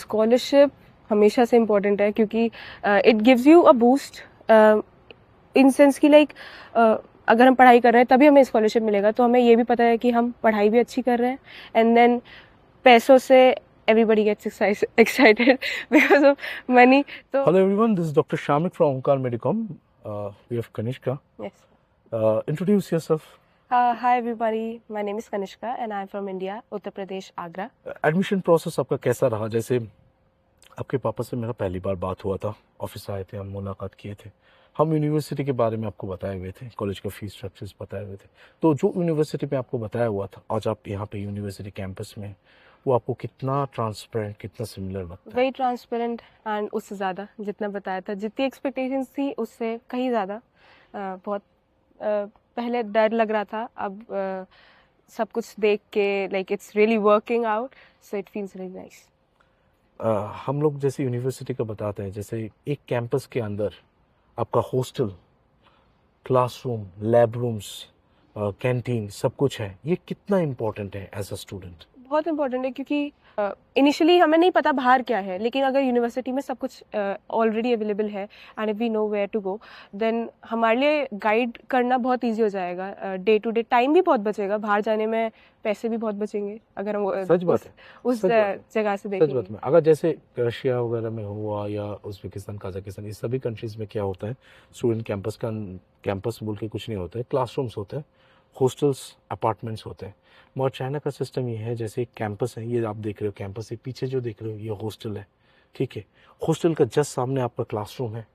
Scholarship हमेशा से important है क्योंकि it gives you a boost in sense कि लाइक अगर हम पढ़ाई कर रहे हैं तभी हमें स्कॉलरशिप मिलेगा, तो हमें ये भी पता है कि हम पढ़ाई भी अच्छी कर रहे हैं एंड देन पैसों से everybody gets excited because of money. So hello everyone, this is Dr. Shamik from Omkar Medicom. We have Kanishka. Yes. Introduce yourself. Hi everybody, my name is Kanishka and I'm from India, Uttar Pradesh, Agra. Admission process आपका कैसा रहा? जैसे आपके पापा से मेरा पहली बार बात हुआ था, ऑफिस आए थे, हम मुलाकात किए थे, हम यूनिवर्सिटी के बारे में आपको बताए हुए थे, कॉलेज का फीस स्ट्रक्चर्स बताए हुए थे। तो जो यूनिवर्सिटी में आपको बताया हुआ था, आज आप यहाँ पे यूनिवर्सिटी कैंपस में, वो आपको कितना ट्रांसपेरेंट, कितना सिमिलर लगता है? वही ट्रांसपेरेंट एंड उससे ज़्यादा जितना बताया था, जितनी एक्सपेक्टेशंस थी उससे कहीं ज़्यादा। बहुत पहले डर लग रहा था, अब सब कुछ देख के like it's really working out, so it feels really nice. हम लोग जैसे यूनिवर्सिटी का बताते हैं, जैसे एक कैंपस के अंदर आपका hostel, classroom, lab rooms, canteen सब कुछ है, ये कितना इम्पोर्टेंट है एज अ स्टूडेंट? बहुत इम्पोर्टेंट है क्योंकि इनिशियली हमें नहीं पता बाहर क्या है, लेकिन अगर यूनिवर्सिटी में सब कुछ ऑलरेडी अवेलेबल है and if we know where to go, then हमारे लिए गाइड करना बहुत इजी हो जाएगा। डे टू डे टाइम भी बहुत बचेगा, बाहर जाने में पैसे भी बहुत बचेंगे अगर हम सच बात है, उस जगह से देखेंगे। सच बात में अगर जैसे रशिया वगैरह में हुआ या उज्बेकिस्तान, कजाकिस्तान, इस सभी कंट्रीज में क्या होता है, स्टूडेंट कैंपस बोल के कुछ नहीं होता है, क्लासरूम्स होते हैं, हॉस्टल्स, अपार्टमेंट्स होते हैं। मगर चाइना का सिस्टम ये है, जैसे एक कैंपस है, ये आप देख रहे हो कैंपस से पीछे जो देख रहे हो ये हॉस्टल है, ठीक है। हॉस्टल का जस्ट सामने आपका क्लासरूम है,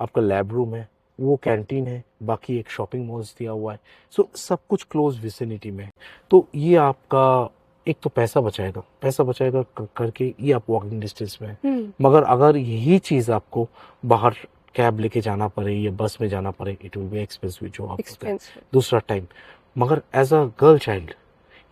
आपका लैब रूम है, वो कैंटीन है, बाकी एक शॉपिंग मॉल्स दिया हुआ है। सो सब कुछ क्लोज विसिनिटी में है। तो ये आपका एक तो पैसा बचाएगा करके ये आप वॉकिंग डिस्टेंस में है। मगर अगर यही चीज़ आपको बाहर कैब लेके जाना पड़े या बस में जाना पड़े, इट विल बी एक्सपेंसिव जो आप होता है। दूसरा टाइम, मगर एज अ गर्ल चाइल्ड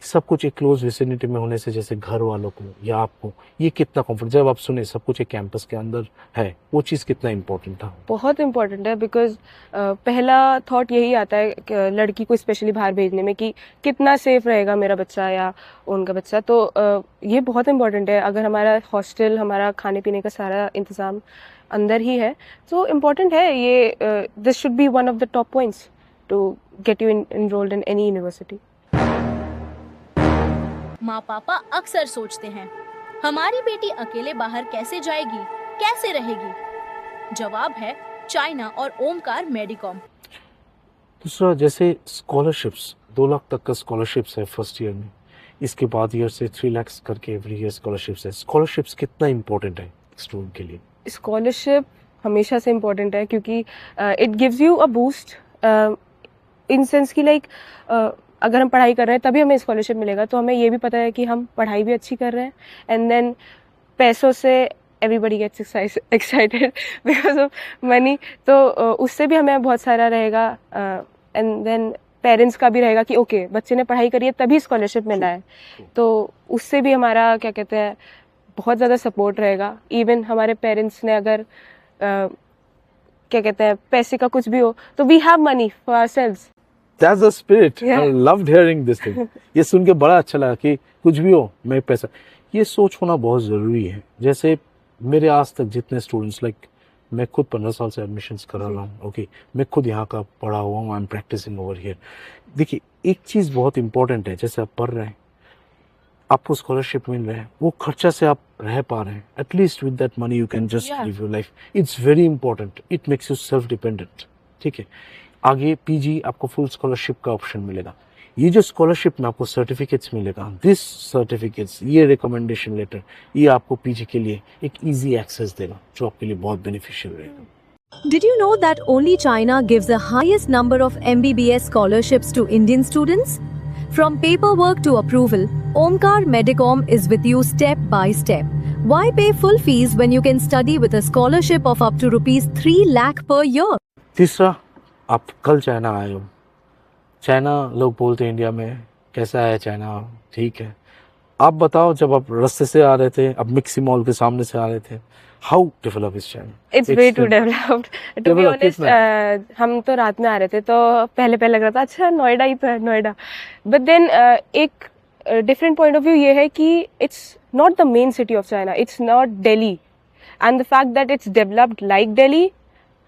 सब कुछ एक क्लोज विसिनिटी में होने से, जैसे घर वालों को या आपको, ये कितना कंफर्ट, जब आप सुने सब कुछ एक कैंपस के अंदर है, वो चीज़ कितना इम्पोर्टेंट था? बहुत इम्पोर्टेंट है बिकॉज पहला थॉट यही आता है कि लड़की को स्पेशली बाहर भेजने में कि कितना सेफ रहेगा मेरा बच्चा या उनका बच्चा। तो ये बहुत इम्पोर्टेंट है। अगर हमारा हॉस्टल, हमारा खाने पीने का सारा इंतज़ाम अंदर ही है तो इम्पोर्टेंट है ये। This should be one of the top points to get you enrolled in any university. माँ पापा अक्सर सोचते हैं, हमारी बेटी अकेले बाहर कैसे जाएगी, कैसे रहेगी? जवाब है चाइना और ओमकार मेडिकॉम। दूसरा, जैसे स्कॉलरशिप्स, 2 लाख तक का स्कॉलरशिप्स है फर्स्ट ईयर में, इसके बाद ईयर से 3 लाख करके एवरी ईयर स्कॉलरशिप्स है। स्कॉलरशिप्स कितना इम्पोर्टेंट है स्टूडेंट के लिए? स्कॉलरशिप हमेशा से इम्पोर्टेंट है क्योंकि it gives you a boost in sense कि लाइक अगर हम पढ़ाई कर रहे हैं तभी हमें स्कॉलरशिप मिलेगा, तो हमें ये भी पता है कि हम पढ़ाई भी अच्छी कर रहे हैं एंड देन पैसों से everybody gets excited because of money. तो उससे भी हमें बहुत सारा रहेगा एंड देन पेरेंट्स का भी रहेगा कि ओके बच्चे ने पढ़ाई करी है तभी स्कॉलरशिप मिला है, तो उससे भी हमारा क्या कहते हैं बहुत ज़्यादा सपोर्ट रहेगा। इवन हमारे पेरेंट्स ने अगर क्या कहते हैं पैसे का कुछ भी हो तो we have money for ourselves. That's the spirit. Yeah. I loved hearing this thing. ये सुन के बड़ा अच्छा लगा कि कुछ भी हो मैं पैसा, ये सोच होना बहुत ज़रूरी है। जैसे मेरे आज तक जितने स्टूडेंट्स, लाइक मैं खुद 15 साल से एडमिशन्स करा रहा हूँ, ओके, मैं खुद यहाँ का पढ़ा हुआ हूँ, I am practising over here. देखिए एक चीज़ बहुत इंपॉर्टेंट है, जैसे आप पढ़ रहे हैं, आपको स्कॉलरशिप मिल रहा है, वो खर्चा से आप रह पा रहे हैं, at least with that money you can just live your life. It's very important, it makes you self dependent, ठीक है। आगे पीजी आपको फुल स्कॉलरशिप का ऑप्शन मिलेगा। ये जो स्कॉलरशिप में आपको सर्टिफिकेट्स मिलेगा, दिस सर्टिफिकेट्स, ये रिकमेंडेशन लेटर, ये आपको पीजी के लिए एक इजी एक्सेस देगा जो आपके लिए बहुत बेनिफिशियल रहेगा। Did you know that only China gives the highest number of MBBS scholarships to Indian students? From paperwork to approval, Omkar Medicom is with you step by step. Why pay full fees when you can study with a scholarship of up to rupees 3 lakh per year? तीसरा, आप कल China आए हो, China लोग बोलते हैं India में कैसा है चाइना, ठीक है। आप बताओ, जब आप रास्ते से आ रहे थे, अब मिक्सी मॉल के सामने से आ रहे थे, how develop is China? It's way too developed, to be honest. हम तो रात में आ रहे थे तो पहले लग रहा था अच्छा नोएडा ही तो है, नोएडा। बट देन एक डिफरेंट पॉइंट ऑफ व्यू ये है कि it's not the main city of China, it's not Delhi, and the fact that it's developed like Delhi,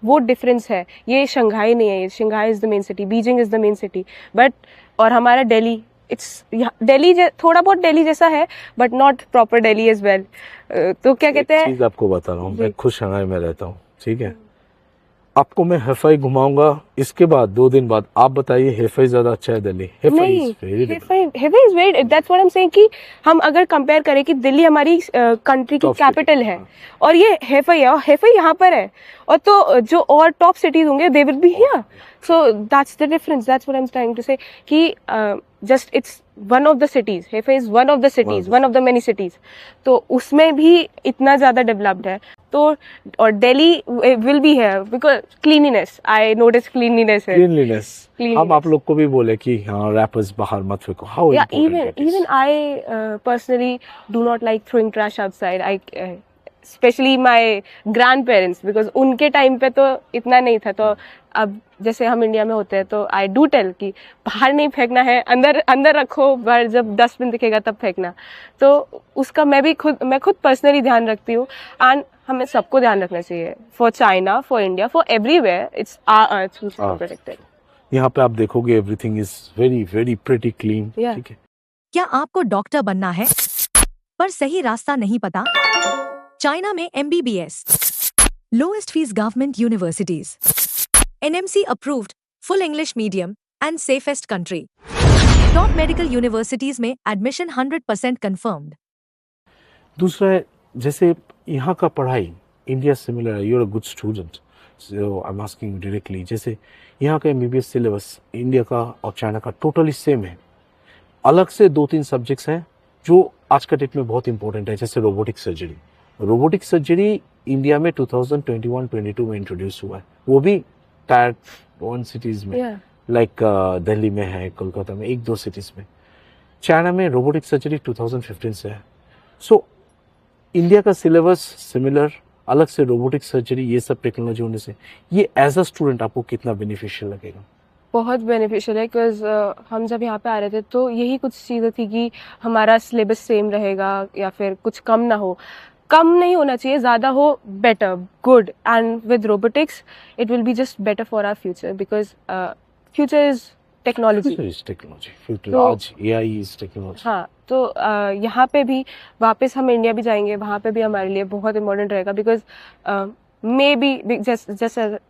वो डिफरेंस है। ये शंघाई नहीं है, Shanghai is the main city, Beijing is the main city, but और हमारा दिल्ली, इट्स दिल्ली थोड़ा बहुत दिल्ली जैसा है but not proper Delhi as well. तो क्या कहते हैं, चीज आपको बता रहा हूँ, मैं खुद शंघाई में रहता हूँ, ठीक है, आपको मैं हेफाई घुमाऊंगा, इसके बाद 2 दिन बाद आप बताइए हेफाई ज्यादा अच्छा है दिल्ली? हेफाई नहीं, is very Hefei is very, that's what I am saying कि हम अगर कंपेयर करें कि दिल्ली हमारी कंट्री की Top कैपिटल city, है हाँ। और ये हेफाई है, और हेफाई यहाँ पर है, और तो जो और टॉप सिटीज होंगे they will be here, so that's the difference, that's what I am trying to say कि just it's one of the cities, Hefei is one of the cities, one of the many cities, तो उसमें भी इतना ज्यादा developed है। तो और Delhi will be है because cleanliness, I notice cleanliness है। क्लीनलीनेस। Cleanliness. हम आप लोग को भी बोले कि हाँ रैपर्स बाहर मत फेंको, how Yeah, important even I personally do not like throwing trash outside. Especially my grandparents, because उनके टाइम पे तो इतना नहीं था, तो अब जैसे हम इंडिया में होते हैं तो आई डू टेल कि बाहर नहीं फेंकना है, अंदर अंदर रखो, बाहर जब डस्टबिन दिखेगा तब फेंकना। तो उसका मैं खुद पर्सनली ध्यान रखती हूँ, एंड हमें सबको ध्यान रखना चाहिए, for China, for India, for everywhere, it's our earth to protected. यहाँ पे आप देखोगे everything is very very pretty clean, Yeah. ठीक है। क्या आपको डॉक्टर बनना है पर सही रास्ता नहीं पता? चाइना में MBBS, lowest fees government universities, NMC approved, full English medium and safest country, top medical universities में एडमिशन 100% कंफर्म्ड। दूसरा है, जैसे यहाँ का पढ़ाई इंडिया सिमिलर है, you are a good student, so I am asking you directly, जैसे यहाँ का MBBS सिलेबस इंडिया का और चाइना का टोटली सेम है, अलग से 2-3 सब्जेक्ट्स हैं जो आज का डेट में बहुत इंपॉर्टेंट है, जैसे robotic surgery. Robotic surgery India में 2021-22 में इंट्रोड्यूस हुआ है, वो भी टायर 1 सिटीज में, Yeah. लाइक दिल्ली में है, कोलकाता में, 1-2 सिटीज में। चाइना में रोबोटिक सर्जरी 2015 से है। सो इंडिया का सिलेबस सिमिलर, अलग से रोबोटिक सर्जरी, ये सब टेक्नोलॉजी होने से ये एज अ स्टूडेंट आपको कितना बेनिफिशियल लगेगा? बहुत बेनिफिशियल है, बिकॉज हम जब यहाँ पे आ रहे थे तो यही कुछ चीज़ें थी कि हमारा सिलेबस सेम रहेगा या फिर कुछ कम ना हो, कम नहीं होना चाहिए, ज़्यादा हो, better, good, and with robotics it will be just better for our future, because future is technology. Technology, तो- आज AI इज टेक्नोलॉजी। हाँ, तो यहाँ पे भी वापस हम इंडिया भी जाएंगे, वहाँ पे भी हमारे लिए बहुत इम्पोर्टेंट रहेगा, because maybe just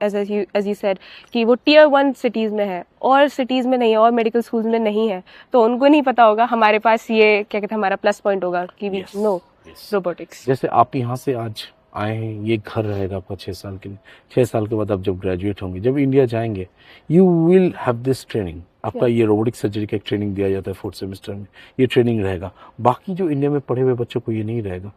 as you said कि वो Tier 1 सिटीज़ में है और सिटीज़ में नहीं है और मेडिकल स्कूल्स में नहीं है, तो उनको नहीं पता होगा, हमारे पास ये क्या कहते हैं हमारा प्लस पॉइंट होगा कि we Yes. No Yes. Robotics. जैसे आप यहाँ से आज आए हैं, ये घर रहेगा आपका 6 साल के लिए, 6 साल के बाद आप जब ग्रेजुएट होंगे, जब इंडिया जाएंगे, you will have this training, आपका ये रोबोटिक सर्जरी का एक ट्रेनिंग दिया जाता है 4th सेमेस्टर में, ये ट्रेनिंग रहेगा। बाकी जो इंडिया में पढ़े हुए बच्चों को ये नहीं रहेगा।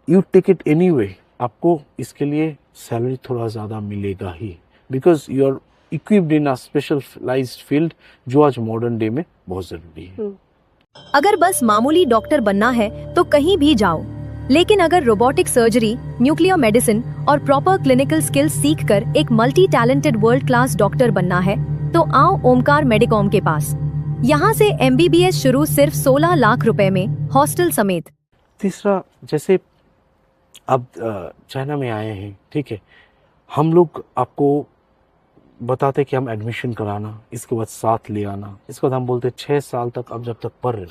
यू टेक इट एनीवे, आपको इसके लिए सैलरी थोड़ा ज़्यादा मिलेगा ही, because you are equipped in a specialised field, जो आज मॉडर्न डे में बहुत ज़रूरी है। अगर बस मामूली डॉक्टर बनना है तो कहीं भी जाओ, लेकिन अगर रोबोटिक सर्जरी, न्यूक्लियर मेडिसिन और प्रॉपर क्लिनिकल स्किल्स सीखकर एक multi talented world class doctor बनना है तो आओ ओमकार मेडिकॉम के पास। यहाँ से MBBS शुरू सिर्फ 16 लाख रुपए में, हॉस्टल समेत। तीसरा, जैसे आप चाइना में आए हैं, ठीक है, हम लोग आपको बताते कि हम एडमिशन कराना, इसके बाद साथ ले आना, इसके बाद हम बोलते 6 साल तक आप जब तक पढ़ रहे हो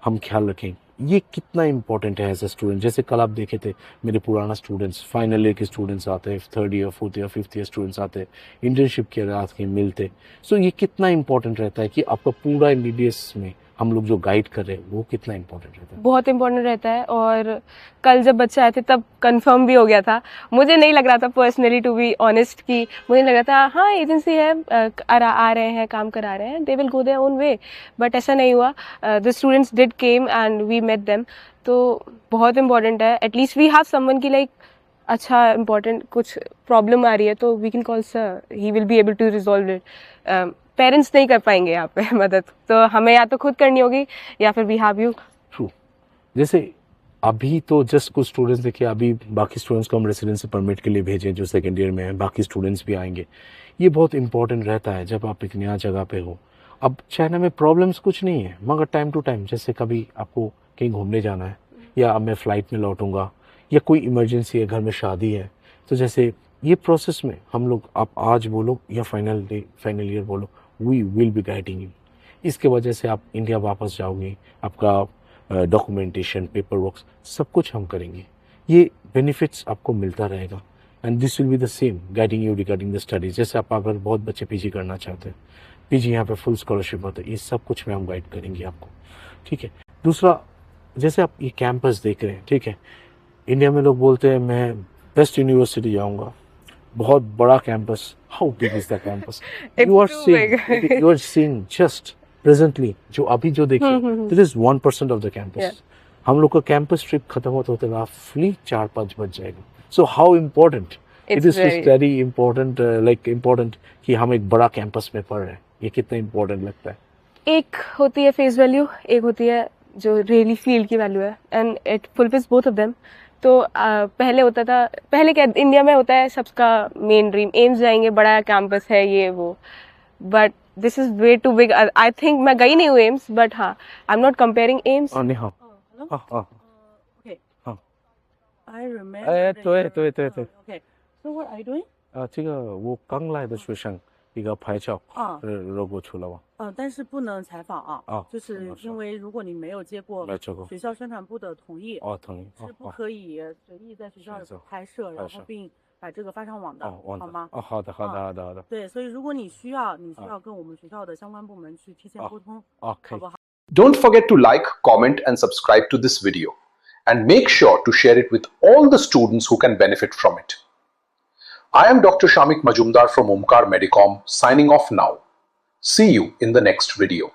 हम ख्याल रखें। ये कितना इंपॉर्टेंट है एज ए स्टूडेंट? जैसे कल आप देखे थे मेरे पुराना स्टूडेंट्स, फाइनल ईयर के स्टूडेंट्स आते हैं, 3rd year 4th year 5th year students आते हैं, इंटर्नशिप के रात के मिलते। सो ये कितना इंपॉर्टेंट रहता है कि आपका पूरा MBBS में हम लोग जो गाइड कर रहे हैं वो कितना इंपॉर्टेंट रहता है? बहुत इंपॉर्टेंट रहता है, और कल जब बच्चे आए थे तब कंफर्म भी हो गया था। मुझे नहीं लग रहा था पर्सनली, टू बी ऑनेस्ट, कि मुझे लग रहा था हाँ एजेंसी है, आ रहे हैं, काम करा रहे हैं, they will go their own way, but ऐसा नहीं हुआ। The students did came and we met them, तो बहुत इंपॉर्टेंट है। एटलीस्ट वी हैव समवन की लाइक अच्छा इंपॉर्टेंट कुछ प्रॉब्लम आ रही है तो we can call sir, he will be able to resolve it. Parents नहीं कर पाएंगे यहाँ पे मदद, तो हमें या तो खुद करनी होगी या फिर वी हैव यू। ट्रू। जैसे अभी तो जस्ट कुछ स्टूडेंट्स देखिए, अभी बाकी स्टूडेंट्स को हम रेसिडेंसी परमिट के लिए भेजें जो 2nd ईयर में है, बाकी स्टूडेंट्स भी आएंगे। ये बहुत इंपॉर्टेंट रहता है जब आप एक नया जगह पे हो अब चाइना में प्रॉब्लम्स कुछ नहीं है, मगर टाइम टू टाइम, जैसे कभी आपको कहीं घूमने जाना है, या अब मैं फ्लाइट में लौटूंगा, या कोई इमरजेंसी है, घर में शादी है, तो जैसे ये प्रोसेस में हम लोग, आप आज बोलो या फाइनल ईयर बोलो, we will be guiding you. इसके वजह से आप इंडिया वापस जाओगे, आपका डॉक्यूमेंटेशन, पेपर वर्क सब कुछ हम करेंगे। ये बेनिफिट्स आपको मिलता रहेगा, and this will be the same guiding you regarding the studies. जैसे आप अगर बहुत बच्चे पीजी करना चाहते हैं, पीजी यहाँ पे फुल स्कॉलरशिप होता है, ये सब कुछ में हम गाइड करेंगे आपको, ठीक है। दूसरा, जैसे आप ये कैंपस देख रहे हैं, ठीक है, इंडिया में लोग बोलते हैं मैं बेस्ट यूनिवर्सिटी जाऊंगा, बहुत बड़ा campus. How big is the campus? You are seeing just presently जो अभी जो देखिए, this is 1% of the campus. हम लोग का कैंपस ट्रिप खत्म होते होते रफली 4-5 बज जाएगा। So how important it is very important, like important कि हम एक बड़ा कैंपस में पढ़ रहे हैं, ये कितना इम्पोर्टेंट लगता है। एक होती है फेस वैल्यू, एक होती है जो रियली फील्ड की वैल्यू है, and it fulfils both of them. तो पहले होता था, पहले क्या इंडिया में होता है सबका मेन ड्रीम एम्स जाएंगे, बड़ा कैंपस है ये वो, but this is way too big. I think मैं गई नहीं हूँ एम्स, बट हाँ, I am not comparing AIIMS. I remember. 对。 Okay. So what are you doing? 这个我刚来的学生，一个拍照，啊如果出了吗？但是不能采访啊。啊就是因为如果你没有接过没接过学校宣传部的同意，同意。是不可以随意在学校里拍摄，然后并把这个发上网的，好吗？好的。对，所以如果你需要跟我们学校的相关部门去提前沟通，好不好？ Don't forget to like, comment and subscribe to this video. And make sure to share it with all the students who can benefit from it. I am Dr. Shamik Majumdar from Omkar Medicom, signing off now. See you in the next video.